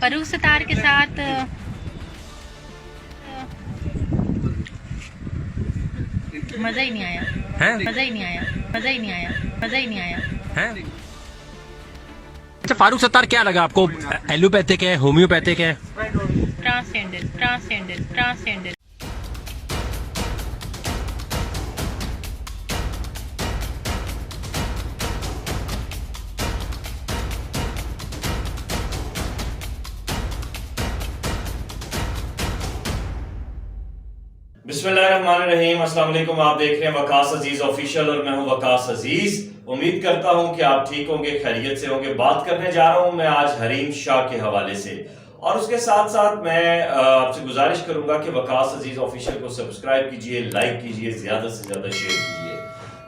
فاروق ستار کے ساتھ مزہ ہی نہیں آیا، مزہ ہی نہیں آیا، مزہ ہی نہیں آیا، مزہ ہی نہیں آیا۔ اچھا، فاروق ستار کیا لگا آپ کو؟ ایلوپیتھک ہے، ہومیوپیتھک ہے؟ Transgender, transgender, transgender. بسم اللہ الرحمن الرحیم، السلام علیکم۔ آپ دیکھ رہے ہیں وقاص عزیز آفیشیل اور میں ہوں وقاص عزیز۔ امید کرتا ہوں کہ آپ ٹھیک ہوں گے، خیریت سے ہوں گے۔ بات کرنے جا رہا ہوں میں آج حریم شاہ کے حوالے سے، اور اس کے ساتھ ساتھ میں آپ سے گزارش کروں گا کہ وقاص عزیز آفیشیل کو سبسکرائب کیجئے، لائک کیجئے، زیادہ سے زیادہ شیئر کیجئے۔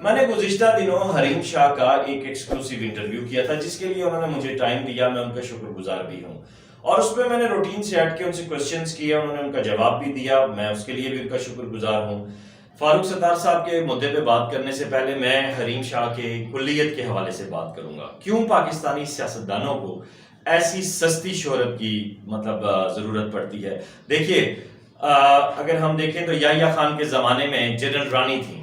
میں نے گزشتہ دنوں حریم شاہ کا ایک ایکسکلوسیو انٹرویو کیا تھا، جس کے لیے انہوں نے مجھے ٹائم دیا، میں ان کا شکر گزار بھی ہوں، اور اس پہ میں نے روٹین سے ہٹ کے ان سے کوسچنز کیے، انہوں نے ان کا جواب بھی دیا، میں اس کے لیے بھی ان کا شکر گزار ہوں۔ فاروق ستار صاحب کے مدعے پہ بات کرنے سے پہلے میں حریم شاہ کے کلیت کے حوالے سے بات کروں گا۔ کیوں پاکستانی سیاستدانوں کو ایسی سستی شہرت کی ضرورت پڑتی ہے؟ دیکھیے، اگر ہم دیکھیں تو یحییٰ خان کے زمانے میں جنرل رانی تھی۔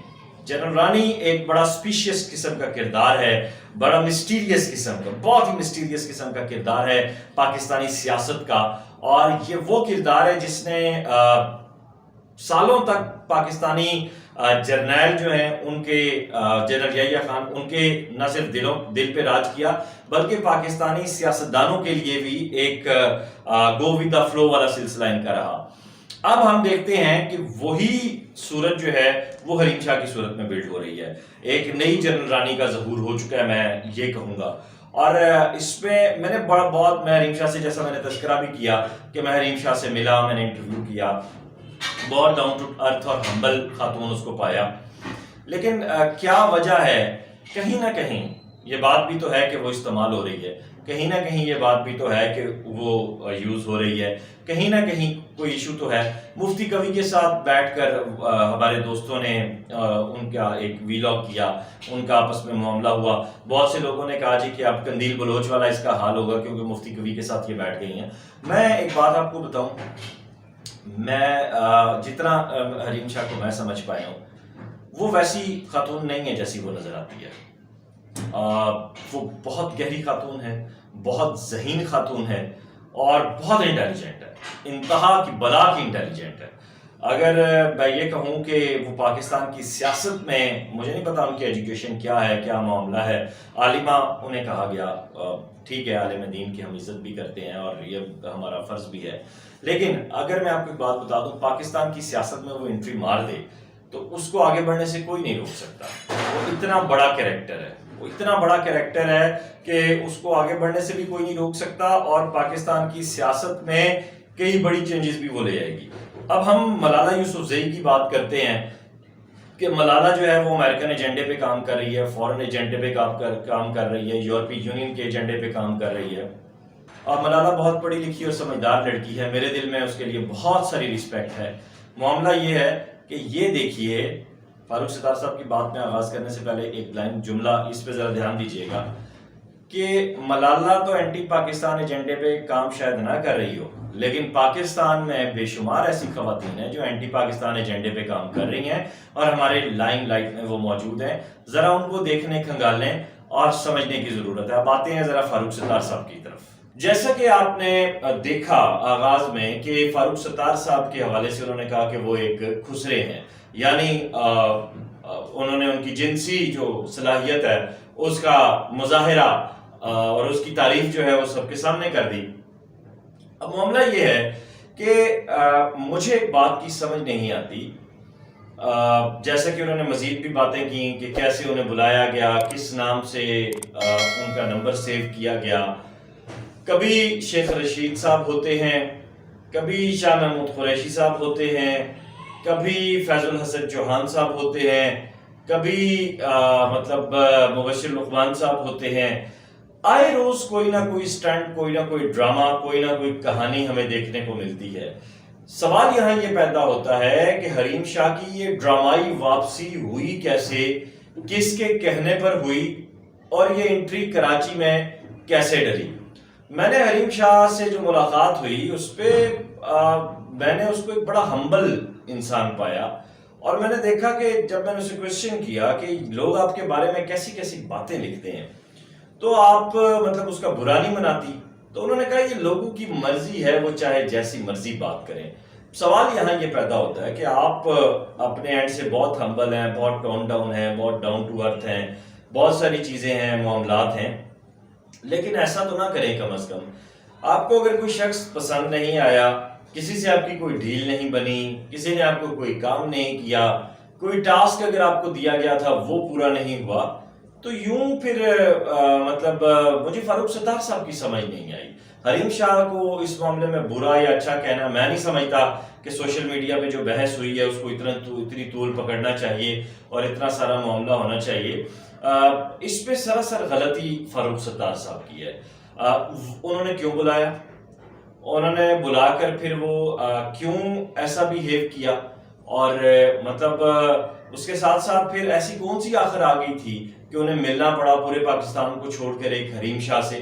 جنرل رانی ایک بڑا اسپیشیس قسم کا کردار ہے، بڑا مسٹیریس قسم کا، بہت ہی مسٹیریس قسم کا کردار ہے پاکستانی سیاست کا، اور یہ وہ کردار ہے جس نے سالوں تک پاکستانی جرنیل جو ہیں ان کے، جنرل یحییٰ خان، ان کے نہ صرف دل پہ راج کیا، بلکہ پاکستانی سیاستدانوں کے لیے بھی ایک گو ود دا فلو والا سلسلہ ان کا رہا۔ اب ہم دیکھتے ہیں کہ وہی صورت جو ہے وہ حریم شاہ کی صورت میں بلڈ ہو رہی ہے۔ ایک نئی جنرل رانی کا ظہور ہو چکا ہے، میں یہ کہوں گا، اور اس میں نے بہت میں حریم شاہ سے، جیسا میں نے تذکرہ بھی کیا کہ میں حریم شاہ سے ملا، میں نے انٹرویو کیا، بہت ڈاؤن ٹو ارتھ اور ہمبل خاتون اس کو پایا، لیکن کیا وجہ ہے؟ کہیں نہ کہیں یہ بات بھی تو ہے کہ وہ استعمال ہو رہی ہے، کہیں نہ کہیں یہ بات بھی تو ہے کہ وہ یوز ہو رہی ہے، کہیں نہ کہیں کوئی ایشو تو ہے۔ مفتی کوی کے ساتھ بیٹھ کر ہمارے دوستوں نے ان کا ایک ویلاگ کیا، ان کا آپس میں معاملہ ہوا، بہت سے لوگوں نے کہا جی کہ اب قندیل بلوچ والا اس کا حال ہوگا کیونکہ مفتی کوی کے ساتھ یہ بیٹھ گئی ہیں۔ میں ایک بات آپ کو بتاؤں، میں جتنا حریم شاہ کو میں سمجھ پایا ہوں، وہ ویسی خاتون نہیں ہے جیسی وہ نظر آتی ہے۔ وہ بہت گہری خاتون ہے، بہت ذہین خاتون ہے، اور بہت انٹیلیجنٹ ہے، انتہا کی بلا کی انٹیلیجنٹ ہے۔ اگر میں یہ کہوں کہ وہ پاکستان کی سیاست میں، مجھے نہیں پتا ان کی ایجوکیشن کیا ہے، کیا معاملہ ہے، عالمہ انہیں کہا گیا، ٹھیک ہے، عالم دین کی ہم عزت بھی کرتے ہیں اور یہ ہمارا فرض بھی ہے، لیکن اگر میں آپ کو ایک بات بتا دوں، پاکستان کی سیاست میں وہ انٹری مار دے تو اس کو آگے بڑھنے سے کوئی نہیں روک سکتا۔ وہ اتنا بڑا کیریکٹر ہے، وہ اتنا بڑا کیریکٹر ہے کہ اس کو آگے بڑھنے سے بھی کوئی نہیں روک سکتا، اور پاکستان کی سیاست میں کئی بڑی چینجز بھی وہ لے آئے گی۔ اب ہم ملالہ یوسفزئی کی بات کرتے ہیں کہ ملالہ جو ہے وہ امریکن ایجنڈے پہ کام کر رہی ہے، فورن ایجنڈے پہ کام کر رہی ہے، یورپی یونین کے ایجنڈے پہ کام کر رہی ہے، اور ملالہ بہت پڑھی لکھی اور سمجھدار لڑکی ہے، میرے دل میں اس کے لیے بہت ساری رسپیکٹ ہے۔ معاملہ یہ ہے کہ یہ دیکھیے، فاروق ستار صاحب کی بات میں آغاز کرنے سے پہلے ایک لائن جملہ اس پہ ذرا دھیان دیجیے گا کہ ملالہ تو اینٹی پاکستان ایجنڈے پہ کام شاید نہ کر رہی ہو، لیکن پاکستان میں بے شمار ایسی خواتین ہیں جو اینٹی پاکستان ایجنڈے پہ کام کر رہی ہیں اور ہمارے لائم لائٹ میں وہ موجود ہیں۔ ذرا ان کو دیکھنے، کھنگالنے اور سمجھنے کی ضرورت ہے۔ اب آتے ہیں ذرا فاروق ستار صاحب کی طرف۔ جیسا کہ آپ نے دیکھا آغاز میں کہ فاروق ستار صاحب کے حوالے سے انہوں نے کہا کہ وہ ایک خسرے ہیں، یعنی انہوں نے ان کی جنسی جو صلاحیت ہے اس کا مظاہرہ اور اس کی تعریف جو ہے وہ سب کے سامنے کر دی۔ اب معاملہ یہ ہے کہ مجھے ایک بات کی سمجھ نہیں آتی، جیسا کہ انہوں نے مزید بھی باتیں کی کہ کیسے انہیں بلایا گیا، کس نام سے ان کا نمبر سیو کیا گیا۔ کبھی شیخ رشید صاحب ہوتے ہیں، کبھی شاہ محمود قریشی صاحب ہوتے ہیں، کبھی فیض الحسن چوہان صاحب ہوتے ہیں، کبھی مبشر لقمان صاحب ہوتے ہیں۔ آئے روز کوئی نہ کوئی سٹنٹ، کوئی نہ کوئی ڈرامہ، کوئی نہ کوئی کہانی ہمیں دیکھنے کو ملتی ہے۔ سوال یہاں یہ پیدا ہوتا ہے کہ حریم شاہ کی یہ ڈرامائی واپسی ہوئی کیسے، کس کے کہنے پر ہوئی، اور یہ انٹری کراچی میں کیسے ڈلی؟ میں نے حریم شاہ سے جو ملاقات ہوئی اس پہ میں نے اس کو ایک بڑا ہمبل انسان پایا، اور میں نے دیکھا کہ جب میں نے اسے کوشچن کیا کہ لوگ آپ کے بارے میں کیسی کیسی باتیں لکھتے ہیں تو آپ مطلب اس کا برا نہیں مناتی، تو انہوں نے کہا یہ لوگوں کی مرضی ہے، وہ چاہے جیسی مرضی بات کریں۔ سوال یہاں یہ پیدا ہوتا ہے کہ آپ اپنے اینڈ سے بہت ہمبل ہیں، بہت ٹون ڈاؤن ہیں، بہت ڈاؤن ٹو ارتھ ہیں، بہت ساری چیزیں ہیں، معاملات ہیں، لیکن ایسا تو نہ کریں کم از کم۔ آپ کو اگر کوئی شخص پسند نہیں آیا، کسی سے آپ کی کوئی ڈیل نہیں بنی، کسی نے آپ کو کوئی کام نہیں کیا، کوئی ٹاسک اگر آپ کو دیا گیا تھا وہ پورا نہیں ہوا، تو یوں پھر مطلب مجھے فاروق ستار صاحب کی سمجھ نہیں آئی۔ حریم شاہ کو اس معاملے میں برا یا اچھا کہنا، میں نہیں سمجھتا کہ سوشل میڈیا پہ جو بحث ہوئی ہے اس کو اتنی طول پکڑنا چاہیے اور اتنا سارا معاملہ ہونا چاہیے۔ اس پہ سراسر غلطی فاروق ستار صاحب کی ہے۔ انہوں نے کیوں بلایا، انہوں نے بلا کر پھر وہ کیوں ایسا بیہیو کیا، اور مطلب اس کے ساتھ ساتھ پھر ایسی کون سی آخر آ گئی تھی کہ انہیں ملنا پڑا پورے پاکستان کو چھوڑ کر ایک حریم شاہ سے؟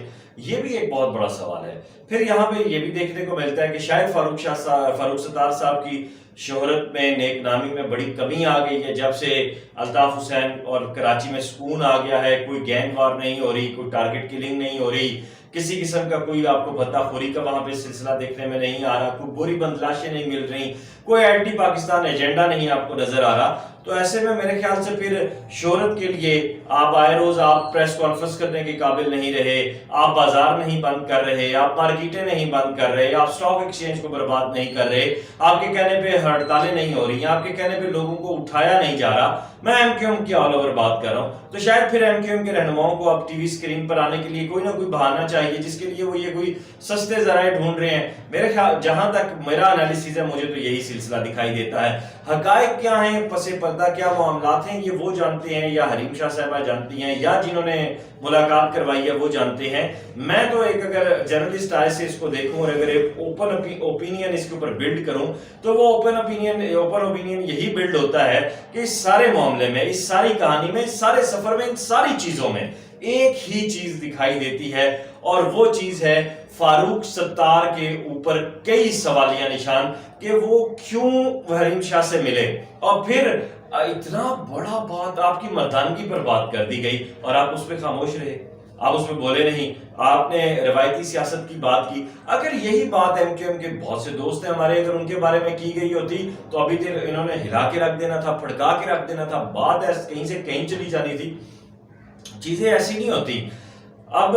یہ بھی ایک بہت بڑا سوال ہے۔ پھر یہاں پہ یہ بھی دیکھنے کو ملتا ہے کہ شاید فاروق ستار صاحب کی شہرت میں، نیک نامی میں بڑی کمی آ گئی ہے جب سے الطاف حسین اور کراچی میں سکون آ گیا ہے۔ کوئی گینگ وار نہیں ہو رہی، کوئی ٹارگٹ کلنگ نہیں ہو رہی، کسی قسم کا کوئی آپ کو بھتہ خوری کا وہاں پہ سلسلہ دیکھنے میں نہیں آ رہا، کوئی بری بند لاشیں نہیں مل رہی، کوئی اینٹی پاکستان ایجنڈا نہیں آپ کو نظر آ رہا۔ تو ایسے میں میرے خیال سے پھر شہرت کے لیے آپ آئے روز آپ پریس کانفرنس کرنے کے قابل نہیں رہے، آپ بازار نہیں بند کر رہے، آپ مارکیٹیں نہیں بند کر رہے، آپ سٹاک ایکسچینج کو برباد نہیں کر رہے، آپ کے کہنے پہ ہڑتالیں نہیں ہو رہی ہیں، آپ کے کہنے پہ لوگوں کو اٹھایا نہیں جا رہا۔ میں ایم کیو ایم کی آل اوور بات کر رہا ہوں، تو شاید پھر ایم کیو ایم کے رہنماؤں کو اب ٹی وی اسکرین پر آنے کے لیے کوئی نہ کوئی بہانہ چاہیے جس کے لیے وہ یہ کوئی سستے ذرائع ڈھونڈ رہے ہیں۔ میرے خیال جہاں تک میرا انالیسز ہے مجھے تو یہی سلسلہ دکھائی دیتا ہے۔ حقائق کیا ہیں، پس پردہ کیا معاملات ہیں، یہ وہ جانتے ہیں، یا حریم شاہ صاحبہ جانتی ہیں، یا جنہوں نے ملاقات کروائی ہے وہ جانتے ہیں۔ میں تو ایک اگر جرنلسٹ آئے سے اس کو دیکھوں اور اگر ایک اوپن اوپینین اس کے اوپر بلڈ کروں تو وہ اوپن اوپینین یہی بلڈ ہوتا ہے کہ اس سارے معاملے میں، اس ساری کہانی میں، اس سارے سفر میں، ان ساری چیزوں میں ایک ہی چیز دکھائی دیتی ہے، اور وہ چیز ہے فاروق ستار کے اوپر کئی سوالیہ نشان کہ وہ کیوں حریم شاہ سے ملے، اور پھر اتنا بڑا بات آپ کی مردانگی پر بات کر دی گئی اور آپ اس پہ خاموش رہے، آپ اس پہ بولے نہیں، آپ نے روایتی سیاست کی بات کی۔ اگر یہی بات ایم کیو ایم کے بہت سے دوست ہیں ہمارے، اگر ان کے بارے میں کی گئی ہوتی تو ابھی تک انہوں نے ہلا کے رکھ دینا تھا، پھڑکا کے رکھ دینا تھا، بات کہیں سے کہیں چلی جانی تھی، چیزیں ایسی نہیں ہوتی۔ اب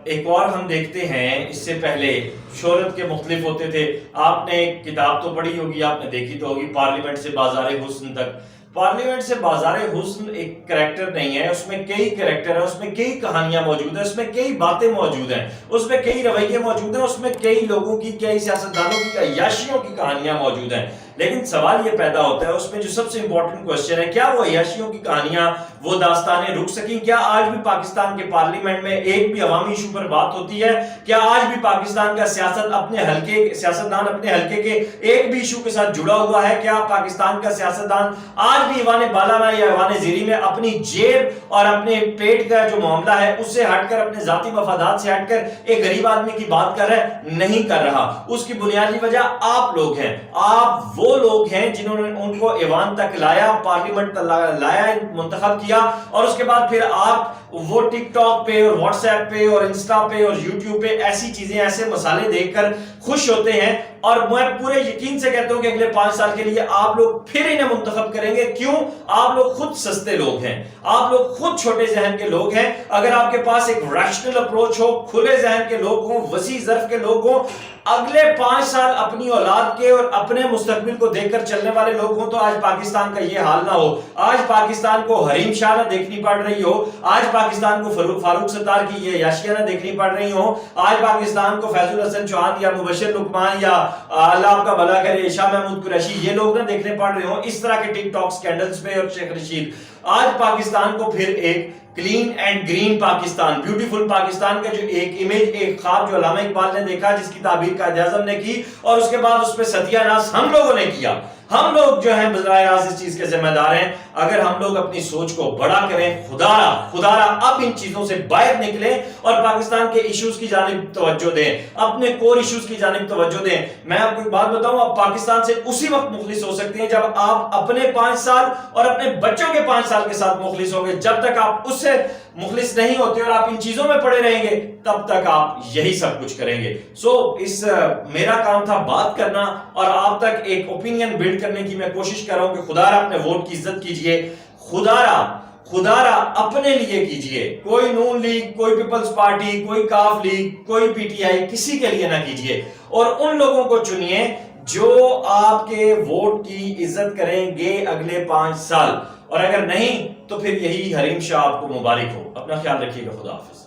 ایک اور ہم دیکھتے ہیں، اس سے پہلے شہرت کے مختلف ہوتے تھے۔ آپ نے کتاب تو پڑھی ہوگی، آپ نے دیکھی تو ہوگی، پارلیمنٹ سے بازار حسن تک۔ پارلیمنٹ سے بازار حسن ایک کریکٹر نہیں ہے، اس میں کئی کریکٹر ہیں، اس میں کئی کہانیاں موجود ہیں، اس میں کئی باتیں موجود ہیں، اس میں کئی رویے موجود ہیں، اس میں کئی لوگوں کی، کئی سیاستدانوں کی، عیاشیوں کی کہانیاں موجود ہیں۔ لیکن سوال یہ پیدا ہوتا ہے اس میں جو سب سے امپورٹنٹ کوشچن ہے، کیا وہ عیاشیوں کی کہانیاں، وہ داستانیں رک سکیں؟ کیا آج بھی پاکستان کے پارلیمنٹ میں ایک بھی عوامی ایشو پر بات ہوتی ہے؟ کیا آج بھی پاکستان کا سیاستدان اپنے حلقے کے ایک بھی ایشو کے ساتھ جڑا ہوا ہے؟ کیا پاکستان کا سیاستدان آج بھی ایوان بالا میں یا ایوان زیری میں اپنی جیب اور اپنے پیٹ کا جو معاملہ ہے اس سے ہٹ کر، اپنے ذاتی مفادات سے ہٹ کر ایک غریب آدمی کی بات کر رہا ہے؟ نہیں کر رہا۔ اس کی بنیادی وجہ آپ لوگ ہیں، آپ وہ لوگ ہیں جنہوں نے ان کو ایوان تک لایا، پارلیمنٹ تک لایا، منتخب کیا، اور اس کے بعد پھر آپ وہ ٹک ٹاک پہ اور واٹس ایپ پہ اور انسٹا پہ اور یوٹیوب پہ ایسی چیزیں، ایسے مسالے دیکھ کر خوش ہوتے ہیں، اور میں پورے یقین سے کہتا ہوں کہ اگلے 5 سال کے لیے آپ لوگ پھر انہیں منتخب کریں گے۔ کیوں؟ آپ لوگ خود سستے لوگ ہیں، آپ لوگ خود چھوٹے ذہن کے لوگ ہیں۔ اگر آپ کے پاس ایک ریشنل اپروچ ہو، کھلے ذہن کے لوگ ہوں، وسیع ظرف کے لوگ ہوں، اگلے 5 سال اپنی اولاد کے اور اپنے مستقبل کو دیکھ کر چلنے والے لوگ ہوں، تو آج پاکستان کا یہ حال نہ ہو، آج پاکستان کو حریم شاہ نہ دیکھنی پڑ رہی ہو، آج پاکستان کو فاروق ستار کی یہ عیاشیاں نہ دیکھنی پڑ رہی ہوں، آج پاکستان کو فیض الحسن چوہان یا مبشر لقمان یا اللہ آپ کا بھلا کرے شاہ محمود قریشی یہ لوگ نہ دیکھنے پڑ رہے ہوں، اس طرح کے ٹک ٹاک سکینڈلز پہ اور شیخ رشید۔ آج پاکستان کو پھر ایک clean and green Pakistan, beautiful Pakistan کا جو ایک امیج، ایک خواب جو علامہ اقبال نے دیکھا، جس کی تعبیر قائد اعظم نے کی اور اس کے بعد اس پہ ستیہ ناز ہم لوگوں نے کیا. ہم لوگ جو ہیں براہ راست اس چیز کے ذمہ دار ہیں. اگر ہم لوگ اپنی سوچ کو بڑا کریں، خدا را اب ان چیزوں سے باہر نکلیں اور پاکستان کے ایشوز کی جانب توجہ دیں، اپنے کور ایشوز کی جانب توجہ دیں. میں آپ کو ایک بات بتاؤں، آپ پاکستان سے اسی وقت مخلص ہو سکتے ہیں جب آپ اپنے 5 سال اور اپنے بچوں کے 5 سال کے ساتھ مخلص ہوں گے. جب تک آپ اس سے مخلص نہیں ہوتے اور آپ ان چیزوں میں پڑے رہیں گے، تب تک آپ یہی سب کچھ کریں گے. میرا کام تھا بات کرنا اور آپ تک ایک اوپینین بلڈ کرنے کی میں کوشش کر رہا ہوں کہ خدا را اپنے ووٹ کی عزت کیجئے، خدا را اپنے لیے کیجئے. کوئی نون لیگ، کوئی پیپلز پارٹی، کوئی کاف لیگ، کوئی پی ٹی آئی، کسی کے لیے نہ کیجئے. اور ان لوگوں کو چنیے جو آپ کے ووٹ کی عزت کریں گے اگلے 5 سال. اور اگر نہیں تو پھر یہی حریم شاہ آپ کو مبارک ہو. اپنا خیال رکھیے گا. خدا حافظ.